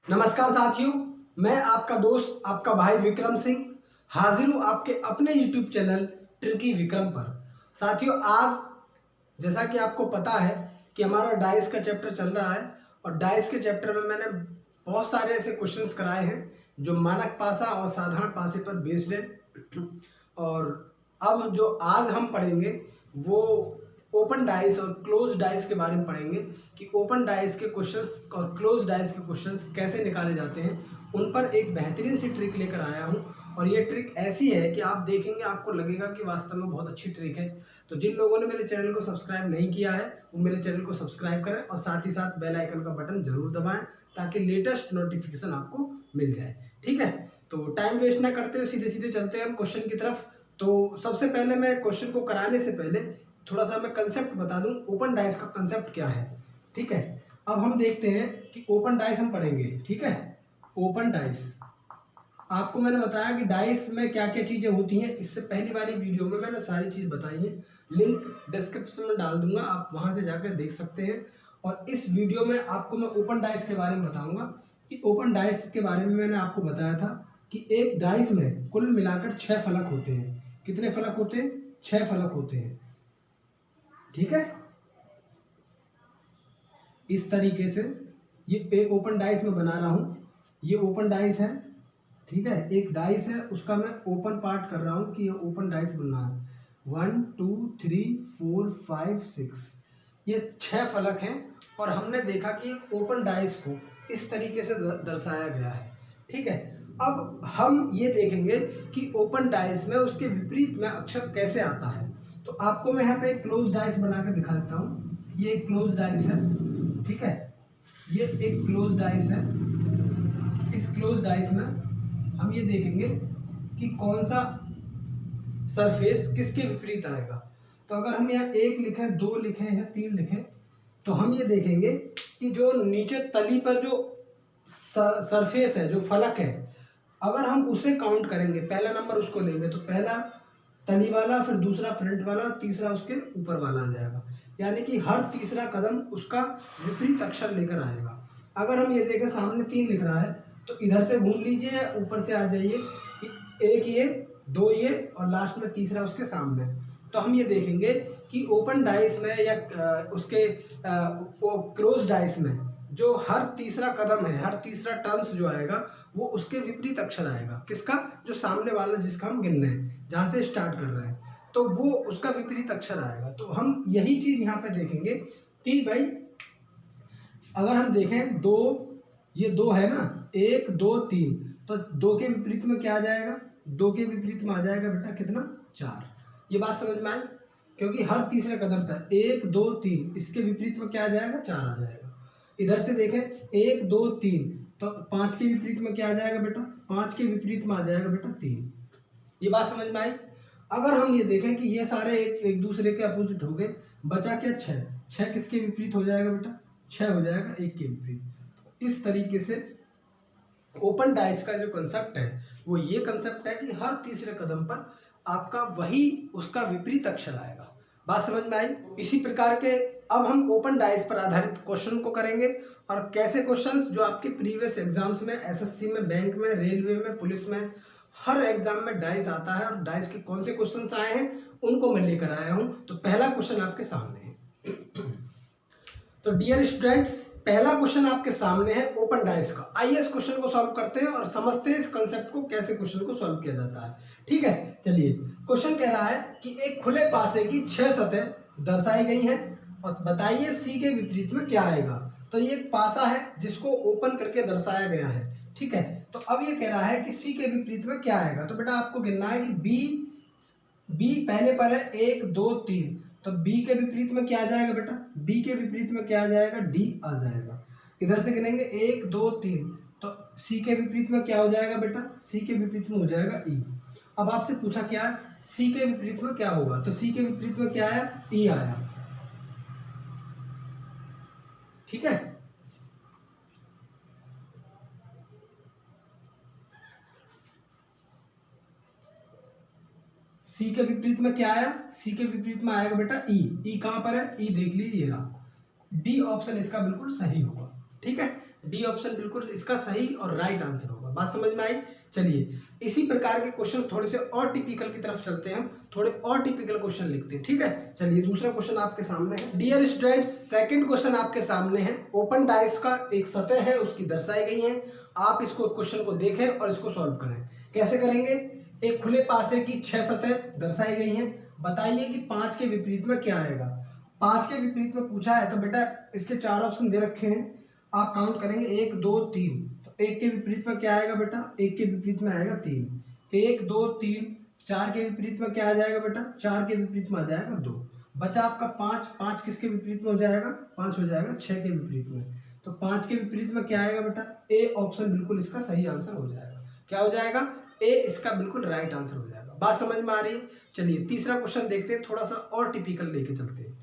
नमस्कार साथियों, मैं आपका दोस्त आपका भाई विक्रम सिंह हाजिर हूँ आपके अपने YouTube चैनल ट्रिकी विक्रम पर। साथियों, आज जैसा कि आपको पता है कि हमारा डाइस का चैप्टर चल रहा है और डाइस के चैप्टर में मैंने बहुत सारे ऐसे क्वेश्चंस कराए हैं जो मानक पासा और साधारण पासे पर बेस्ड है। और अब जो आज हम पढ़ेंगे वो ओपन डाइस और क्लोज डाइस के बारे में पढ़ेंगे कि ओपन डाइस के क्वेश्चंस और क्लोज डाइस के क्वेश्चंस कैसे निकाले जाते हैं। उन पर एक बेहतरीन सी ट्रिक लेकर आया हूं और ये ट्रिक ऐसी है कि आप देखेंगे आपको लगेगा कि वास्तव में बहुत अच्छी ट्रिक है। तो जिन लोगों ने मेरे चैनल को सब्सक्राइब नहीं किया है वो मेरे चैनल को सब्सक्राइब करें और साथ ही साथ बेल आइकन का बटन जरूर दबाएं ताकि लेटेस्ट नोटिफिकेशन आपको मिल जाए। ठीक है, तो टाइम वेस्ट ना करते हुए सीधे सीधे चलते हैं हम क्वेश्चन की तरफ। तो सबसे पहले मैं क्वेश्चन को कराने से पहले थोड़ा सा मैं कंसेप्ट बता दूं, ओपन डाइस का कंसेप्ट क्या है। ठीक है, अब हम देखते हैं कि ओपन डाइस हम पढ़ेंगे। ठीक है, ओपन डाइस आपको मैंने बताया कि डाइस में क्या क्या चीजें होती हैं। इससे पहली वाली वीडियो में मैंने सारी चीज बताई है, लिंक डिस्क्रिप्शन में डाल दूंगा, आप वहां से जाकर देख सकते हैं। और इस वीडियो में आपको मैं ओपन डाइस के बारे में बताऊंगा कि ओपन डाइस के बारे में मैंने आपको बताया था कि एक डाइस में कुल मिलाकर 6 फलक होते हैं। कितने फलक होते हैं? 6 फलक होते हैं। ठीक है, इस तरीके से ये एक ओपन डाइस में बना रहा हूं। ये ओपन डाइस है। ठीक है, एक डाइस है उसका मैं ओपन पार्ट कर रहा हूं कि ये ओपन डाइस बनना है। 1 2 3 4 5 6 ये 6 फलक हैं और हमने देखा कि ओपन डाइस को इस तरीके से दर्शाया गया है। ठीक है, अब हम ये देखेंगे कि ओपन डाइस में उसके विपरीत में अक्षर कैसे आता है। तो आपको मैं यहाँ पे एक क्लोज डाइस बना के दिखा देता हूँ। ये एक क्लोज डाइस है। ठीक है, ये एक क्लोज डाइस है। इस क्लोज डाइस में हम ये देखेंगे कि कौन सा सरफेस किसके विपरीत आएगा। तो अगर हम यहाँ 1 लिखें, 2 लिखें या 3 लिखें तो हम ये देखेंगे कि जो नीचे तली पर जो सरफेस है, जो फलक है, अगर हम उसे काउंट करेंगे, पहला नंबर उसको लेंगे तो पहला तली वाला, फिर दूसरा फ्रंट वाला, तीसरा उसके ऊपर वाला आ जाएगा। यानी कि हर तीसरा कदम उसका विपरीत अक्षर लेकर आएगा। अगर हम ये देखें सामने 3 लिख रहा है तो इधर से घूम लीजिए, ऊपर से आ जाइए, 1 ये, 2 ये और लास्ट में तीसरा उसके सामने। तो हम ये देखेंगे कि ओपन डाइस में या उसके क्लोज डाइस में जो हर तीसरा कदम है, हर तीसरा टर्म्स जो आएगा वो उसके विपरीत अक्षर आएगा। किसका? जो सामने वाला जिसका हम गिन रहे हैं, जहाँ से स्टार्ट कर रहे हैं, तो वो उसका विपरीत अक्षर आएगा। तो हम यही चीज यहाँ पे देखेंगे कि भाई अगर हम देखें 2, ये 2 है ना, 1 2 3, तो 2 के विपरीत में क्या आ जाएगा? 2 के विपरीत में आ जाएगा बेटा कितना? 4। ये बात समझ में आई? क्योंकि हर तीसरे कदम पर 1 2 3, इसके विपरीत में क्या आ जाएगा? 4 आ जाएगा। इधर से देखें 1 2 3, तो 5 के विपरीत में क्या आ जाएगा बेटा? 5 के विपरीत में आ जाएगा बेटा 3। ये बात समझ में आई? अगर हम ये देखें कि ये सारे एक दूसरे के अपोजिट हो गए, बचा क्या? 6। 6 किसके विपरीत हो जाएगा बेटा? 6 हो जाएगा 1 के विपरीत। इस तरीके से ओपन डाइस का जो कंसेप्ट है वो ये कंसेप्ट है कि हर तीसरे कदम पर आपका वही उसका विपरीत अक्षर आएगा। बात समझ में आई? इसी प्रकार के अब हम ओपन डाइस पर आधारित क्वेश्चन को करेंगे और कैसे क्वेश्चंस जो आपके प्रीवियस एग्जाम्स में, एसएससी में, बैंक में, रेलवे में, पुलिस में, हर एग्जाम में डाइस आता है और डाइस के कौन से क्वेश्चंस आए हैं उनको मैं लेकर आया हूं। तो पहला क्वेश्चन आपके सामने है। तो डियर स्टूडेंट्स, पहला क्वेश्चन आपके सामने है ओपन डाइस का। आइए इस क्वेश्चन को सॉल्व करते हैं और समझते हैं इस कंसेप्ट को, कैसे क्वेश्चन को सॉल्व किया जाता है। ठीक है, चलिए। क्वेश्चन कह रहा है कि एक खुले पासे की 6 सतह दर्शाई गई हैं और बताइए सी के विपरीत में क्या आएगा। तो ये एक पासा है जिसको ओपन करके दर्शाया गया है। ठीक है, तो अब ये कह रहा है कि सी के विपरीत में क्या आएगा। तो बेटा आपको गिनना है कि बी पहले पर है 1 2 3, तो बी के विपरीत में क्या आ जाएगा बेटा? बी के विपरीत में क्या आ जाएगा? डी आ जाएगा। इधर से गिनेंगे 1 2 3, तो सी के विपरीत में क्या हो जाएगा बेटा? सी के विपरीत में हो जाएगा ई। अब आपसे पूछा क्या सी के विपरीत में क्या होगा, तो सी के विपरीत में क्या आया? ई आया। ठीक है, सी के विपरीत में क्या आया? सी के विपरीत में आएगा बेटा ई। ई कहां पर है? ई देख लीजिए, डी ऑप्शन इसका बिल्कुल सही होगा। ठीक है, डी ऑप्शन बिल्कुल इसका सही और राइट आंसर होगा। बात समझ में आई? चलिए इसी प्रकार के क्वेश्चन थोड़े से और टिपिकल की तरफ चलते हैं, हम थोड़े और टिपिकल क्वेश्चन लिखते हैं, ठीक है। चलिए दूसरा क्वेश्चन आपके सामने है। डियर स्टूडेंट्स, सेकंड क्वेश्चन आपके सामने है। ओपन डाइस का एक सतह है, उसकी दर्शाई गई है। आप इसको क्वेश्चन को देखें और इसको सॉल्व करें। कैसे करेंगे? एक खुले पासे की 6 सतह दर्शाई गई हैं। बताइए कि 5 के विपरीत में क्या आएगा। 5 के विपरीत में पूछा है तो बेटा इसके 4 ऑप्शन दे रखे हैं, आप काउंट करेंगे 1 2 3। तो 1 के विपरीत में क्या आएगा बेटा? 1 के विपरीत में आएगा 3। 1 2 3। 4 के विपरीत में क्या आ जाएगा बेटा? 4 के विपरीत में आ जाएगा 2। बचा आपका 5। 5 किसके विपरीत में हो जाएगा? 5 हो जाएगा 6 के विपरीत में। तो 5 के विपरीत में क्या आएगा बेटा? ए ऑप्शन बिल्कुल इसका सही आंसर हो जाएगा। क्या हो जाएगा? ए इसका बिल्कुल राइट आंसर हो जाएगा। बात समझ में आ रही है? चलिए तीसरा क्वेश्चन देखते हैं, थोड़ा सा और टिपिकल लेके चलते हैं।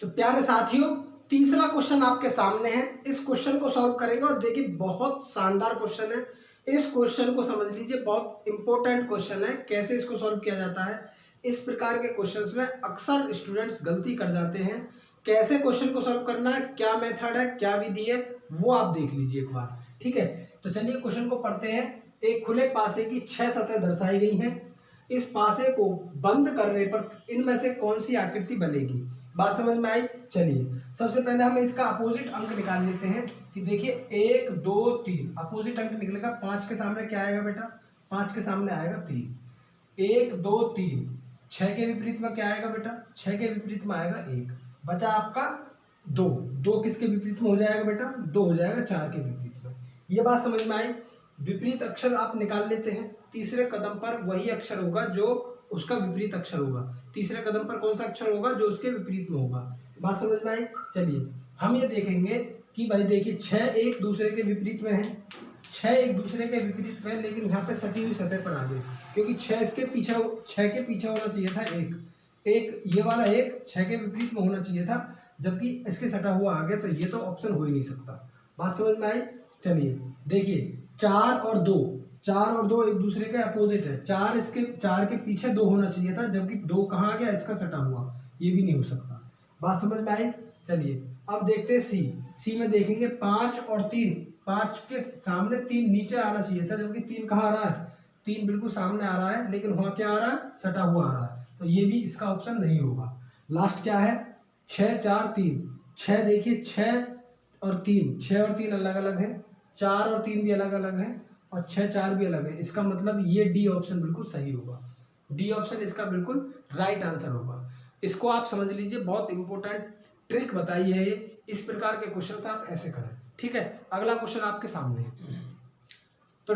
तो प्यारे साथियों, तीसरा क्वेश्चन आपके सामने है। इस क्वेश्चन को सॉल्व करेंगे और देखिए बहुत शानदार क्वेश्चन है। इस क्वेश्चन को समझ लीजिए, बहुत इंपॉर्टेंट क्वेश्चन है। कैसे इसको सॉल्व किया जाता है? इस प्रकार के क्वेश्चंस में अक्सर स्टूडेंट्स गलती कर जाते हैं। कैसे क्वेश्चन को सॉल्व करना है, क्या मेथड है, क्या विधि है, वो आप देख लीजिए एक बार, ठीक है। तो चलिए क्वेश्चन को पढ़ते हैं। एक खुले पासे की 6 सतह दर्शाई गई हैं। इस पासे को बंद करने पर इनमें से कौन सी आकृति बनेगी? बात समझ में आई? चलिए सबसे पहले हम इसका अपोजिट अंक निकाल लेते हैं कि देखिए 1 2 3 अपोजिट अंक निकलेगा। 5 के सामने क्या आएगा बेटा? 5 के सामने आएगा 3। 1 2 3। 6 के विपरीत में क्या आएगा बेटा? 6 के विपरीत में आएगा 1। बचा आपका 2। 2 किसके विपरीत में हो जाएगा बेटा? 2 हो जाएगा 4 के विपरीत में। ये बात समझ में आई? विपरीत अक्षर आप निकाल लेते हैं। तीसरे कदम पर वही अक्षर होगा जो उसका विपरीत अक्षर होगा। तीसरे कदम पर कौन सा अक्षर होगा? जो उसके विपरीत में होगा। बात समझ में आई? चलिए हम ये देखेंगे कि भाई देखिए 6 एक दूसरे के विपरीत में है। 6 एक दूसरे के विपरीत में है, लेकिन यहाँ पे सटी हुई सतह पर आ गई, क्योंकि 6 के पीछे होना चाहिए था एक ये वाला 1 6 के विपरीत में होना चाहिए था, जबकि इसके सटा हुआ आ गया, तो ये तो ऑप्शन हो ही नहीं सकता। बात समझ में आई? चलिए देखिए 4 और 2 एक दूसरे के अपोजिट है। 4 के पीछे 2 होना चाहिए था, जबकि 2 कहाँ आ गया? इसका सटा हुआ, ये भी नहीं हो सकता। बात समझ में आई? चलिए अब देखते हैं सी में देखेंगे 5 और 3। 5 के सामने 3 नीचे आना चाहिए था, जबकि 3 कहाँ आ रहा है? 3 बिल्कुल सामने आ रहा है, लेकिन वहाँ क्या आ रहा है? सटा हुआ आ रहा है, तो ये भी इसका ऑप्शन नहीं होगा। लास्ट क्या है? 6 4 3। 6 देखिए 6 और 3 अलग अलग है, 4 और 3 भी अलग अलग है, और 6 4 भी अलग है। इसका मतलब ये डी ऑप्शन बिल्कुल सही होगा। डी ऑप्शन इसका बिल्कुल राइट आंसर होगा। इसको आप समझ लीजिए, बहुत इंपॉर्टेंट ट्रिक बताई है ये। इस प्रकार के क्वेश्चन आप ऐसे करें, ठीक है। अगला क्वेश्चन आपके सामने है। तो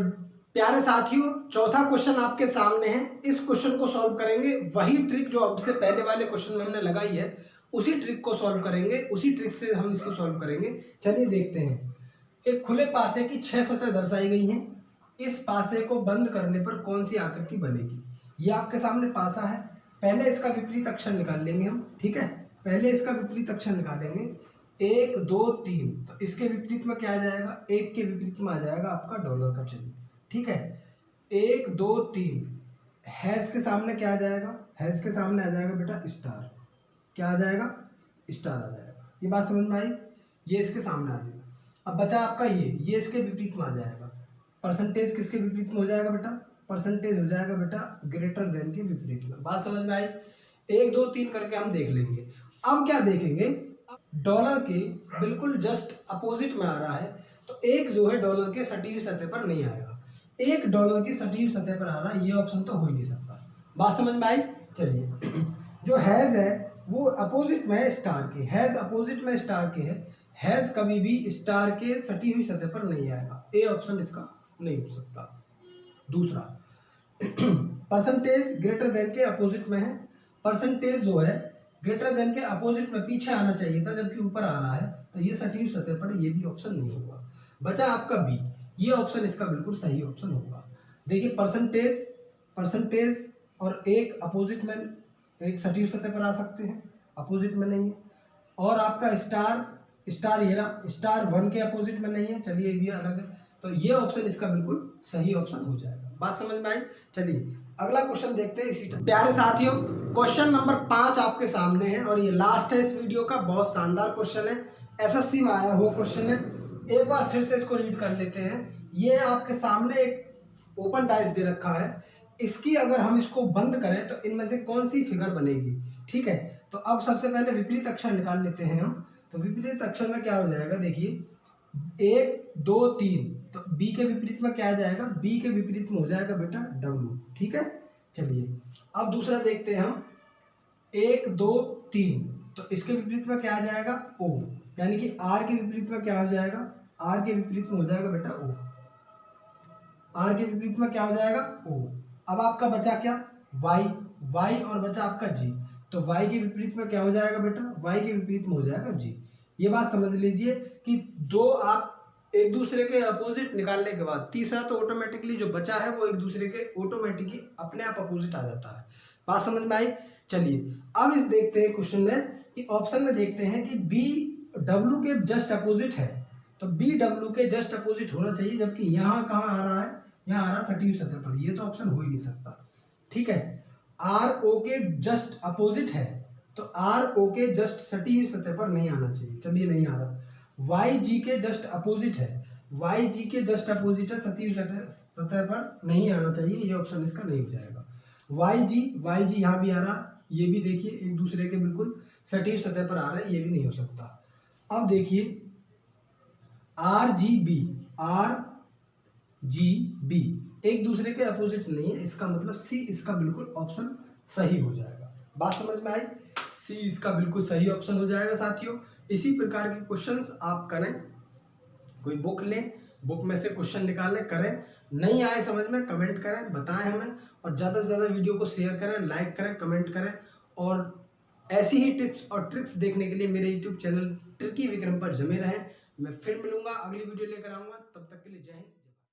प्यारे साथियों, चौथा क्वेश्चन आपके सामने है। इस क्वेश्चन को सॉल्व करेंगे, वही ट्रिक जो अब से पहले वाले क्वेश्चन में हमने लगाई है, उसी ट्रिक को सॉल्व करेंगे, उसी ट्रिक से हम इसको सॉल्व करेंगे। चलिए देखते हैं। एक खुले पासे की 6 सतह दर्शाई गई हैं। इस पासे को बंद करने पर कौन सी आकृति बनेगी? ये आपके सामने पासा है। पहले इसका विपरीत अक्षर निकाल लेंगे हम, ठीक है। पहले इसका विपरीत अक्षर निकालेंगे। 1 2 3। तो इसके विपरीत में क्या आ जाएगा? 1 के विपरीत में आ जाएगा आपका डॉलर का चिन्ह, ठीक है। 1 2 3। हैश के सामने क्या आ जाएगा? हैश के सामने आ जाएगा बेटा स्टार। क्या आ जाएगा? स्टार आ जाएगा। ये बात समझ में आई? ये इसके सामने आ जाएगा। अब बचा आपका ये इसके विपरीत में आ जाएगा। परसेंटेज किसके विपरीत में हो जाएगा बेटा? परसेंटेज हो जाएगा बेटा ग्रेटर देन के विपरीत में। बात समझ में आई? 1 2 3 करके हम देख लेंगे। अब क्या देखेंगे? डॉलर के बिल्कुल जस्ट अपोजिट में आ रहा है, तो एक जो है डॉलर के सटी हुई सतह पर नहीं आएगा। एक डॉलर की सटी हुई सतह पर आ रहा है, ये ऑप्शन तो हो ही नहीं सकता। बात समझ में आई? चलिए जो हैज है वो अपोजिट में है स्टार के। हैज अपोजिट में स्टार के है। हैज कभी भी स्टार के सटी हुई सतह पर नहीं आएगा। ए ऑप्शन इसका नहीं हो सकता। दूसरा परसेंटेज ग्रेटर देन के अपोजिट में है। परसेंटेज जो है ग्रेटर देन के अपोजिट में पीछे आना चाहिए था, जबकि ऊपर आ रहा है, तो ये सटी हुई सतह पर ये भी ऑप्शन नहीं होगा। बचा आपका बी। ये ऑप्शन इसका बिल्कुल सही ऑप्शन होगा। देखिए परसेंटेज और एक अपोजिट में, एक सटी हुई सतह पर आ सकते हैं, अपोजिट में नहीं है। और आपका स्टार ये रहा, स्टार 1 के अपोजिट में नहीं है। चलिए ये भी अलग है, तो ये ऑप्शन इसका बिल्कुल सही ऑप्शन हो जाएगा। बात समझ में आई? चलिए अगला क्वेश्चन देखते हैं इसी टाइम। प्यारे साथियों, क्वेश्चन नंबर 5 आपके सामने है और ये लास्ट है इस वीडियो का। बहुत शानदार क्वेश्चन है, एसएससी में आया हुआ क्वेश्चन है। एक बार फिर से इसको रीड कर लेते हैं। ये आपके सामने एक ओपन डाइस दे रखा है, इसकी अगर हम इसको बंद करें तो इनमें से कौन सी फिगर बनेगी। ठीक है, तो अब सबसे पहले विपरीत अक्षर निकाल लेते हैं हम। तो विपरीत अक्षर में क्या हो जाएगा, देखिए 1 2 3, तो बी के विपरीत में क्या आ जाएगा, बी के विपरीत में हो जाएगा बेटा डब्ल्यू। ठीक है, चलिए अब दूसरा देखते हैं हम, 1 2 3, तो इसके विपरीत में क्या आ जाएगा, ओ, यानी कि आर के विपरीत में क्या हो जाएगा, आर के विपरीत में हो जाएगा बेटा ओ, आर के विपरीत में क्या हो जाएगा ओ। अब आपका बचा क्या, वाई, वाई और बचा आपका जी, तो वाई के विपरीत में क्या हो जाएगा बेटा, वाई के विपरीत में हो जाएगा जी। ये बात समझ लीजिए कि दो आप एक दूसरे के अपोजिट निकालने के बाद तीसरा तो ऑटोमेटिकली जो बचा है वो एक दूसरे के ऑटोमेटिकली अपने आप अपोजिट आ जाता है। बात समझ में आई। चलिए अब इस देखते हैं क्वेश्चन में कि ऑप्शन में देखते हैं कि बी डब्ल्यू के जस्ट अपोजिट है, तो बी डब्ल्यू के जस्ट अपोजिट होना चाहिए, जबकि यहाँ कहाँ आ रहा है, यहाँ आ रहा है सटी हुई सतह पर, ये तो ऑप्शन हो ही नहीं सकता। ठीक है, आर ओ के जस्ट अपोजिट है, तो आर ओ के जस्ट सटी हुई सतह पर नहीं आना चाहिए, चलिए नहीं आ रहा। वाई जी के जस्ट अपोजिट है, वाई जी के जस्ट अपोजिट है, सटी हुई सतह पर नहीं आना चाहिए, ये ऑप्शन इसका नहीं हो जाएगा। वाई जी यहाँ भी आ रहा, ये भी देखिए एक दूसरे के बिल्कुल सटी हुई सतह पर आ रहा है, ये भी नहीं हो सकता। अब देखिए आर जी बी एक दूसरे के अपोजिट नहीं है, इसका मतलब सी इसका बिल्कुल ऑप्शन सही हो जाएगा। बात समझ में आई, सी इसका बिल्कुल सही ऑप्शन हो जाएगा साथियों। इसी प्रकार के क्वेश्चंस आप करें, कोई बुक लें, बुक में से क्वेश्चन निकालें, करें, नहीं आए समझ में कमेंट करें, बताएं हमें, और ज़्यादा से ज़्यादा वीडियो को शेयर करें, लाइक करें, कमेंट करें, और ऐसी ही टिप्स और ट्रिक्स देखने के लिए मेरे यूट्यूब चैनल ट्रिकी विक्रम पर जमे रहें। मैं फिर मिलूंगा, अगली वीडियो लेकर आऊँगा, तब तक के लिए जय हिंद।